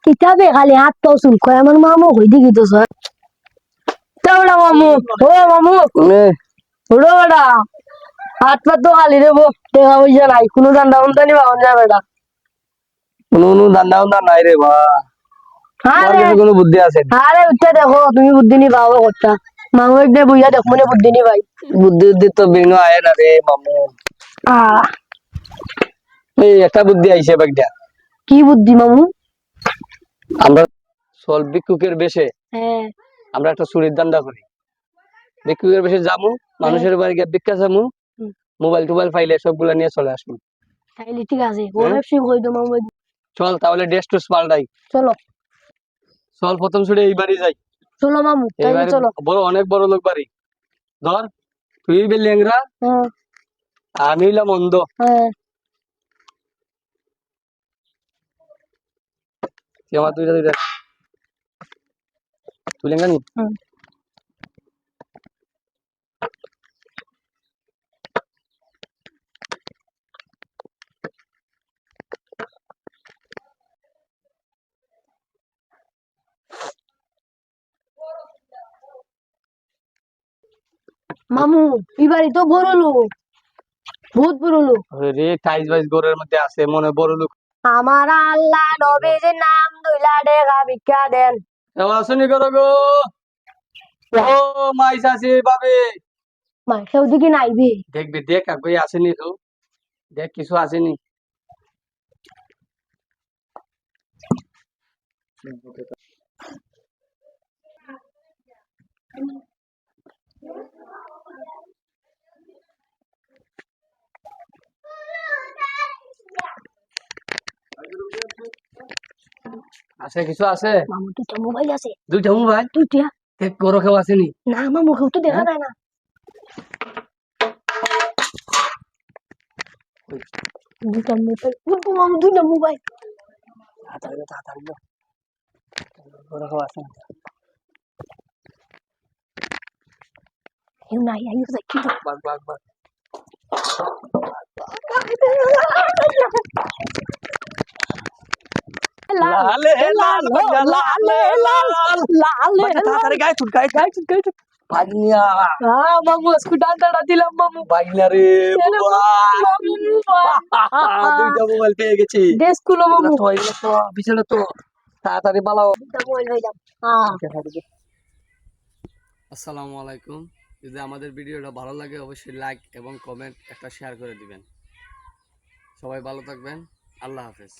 কিতাবে খালি হাত পাও চুল কয় আমার মামু হই দিকি তো স্যার তাওড়া মামু ও মামু ওড়ো বড়া হাত পা তো খালি রে বো টাকা পয়সা নাই কোনো দান্দা বন্ধনি পাওয়া যাবে না কোনো দান্দা উন্দা নাই রে বা তোমার আরে কাছে কোনো বুদ্ধি আছে আরে উঠে দেখো তুমি বুদ্ধি নি পাবো কথা মামু একদে বুইয়া দেখ মনে বুদ্ধি নি ভাই বুদ্ধি উদ্ধি তো বিনো আয় না রে মামু আহ এই একটা বুদ্ধি আইছে বাগদা কি বুদ্ধি মামু আমরা সল ভিক্ষুকের বেশে হ্যাঁ আমরা একটা চুরির দান্দা করি ভিক্ষুকের বেশে যামু মানুষের বাড়ি গিয়ে ভিক্ষা চামু মোবাইল টোবাইল ফাইলে সবগুলা নিয়ে চলে আসবো তাইলে ঠিক আছে ও হ্যাঁ? ব্যবসায়ী কই তো মামু চল তাহলে ড্রেস টুস পাল্টাই চলো চল প্রথম ছুটে এই বাড়ি যাই চলো মামু এই তাইলে বাড়ি চলো বড় অনেক বড় লোক বাড়ি ধর তুই বে ল্যাংরা হ্যাঁ আমি হইলাম অন্ধ হ্যাঁ তুই আমার দুইটা দুইটা তুই ল্যাংরা নি হুম। মামু এই বাড়ি তো বড় লোক বহুত বড় লোক রে টাইস বাইস ঘরের মধ্যে আছে মনে বড় লোক আমার আল্লাহ নবীজির নাম দুইলা টাকা ভিক্ষা দেন আসনি করো গো ও মাইস আছে বাবে মাইকেও দিকে নাইবে দেখবি দেখ কই আসেনি তো দেখ কিছু আসেনি আছে কিছু আছে মামু দুইটা মোবাইল আছে দুইটা মোবাইল দুইটা দেখ বড় কেউ আসেনি না মামু কেউ তো দেখা যায় না দুইটা মোবাইল উঠবো মামু দুইটা মোবাইল তাড়াতাড়ি বড় কেউ আসেনি কেউ নাই আইও যাই কিন্তু বাগ বাগ বাগ লালে লাল বাগা লালে লাল বাগা তাড়াতাড়ি গায়ে ছুট গায়ে ছুট ভাগনিয়া মামু স্কুটার দাঁড়া দিলাম মামু ভাগনা রে বাবা দুইটা মোবাইল পেয়ে গেছি দেশ কুলো মামু তো এগুলো তো বিছানা তো তাড়াতাড়ি পালাও দুইটা মোবাইল হইলাম আসসালামু আলাইকুম যদি আমাদের ভিডিওটা ভালো লাগে অবশ্যই লাইক এবং কমেন্ট একটা শেয়ার করে দিবেন সবাই ভালো থাকবেন আল্লাহ হাফেজ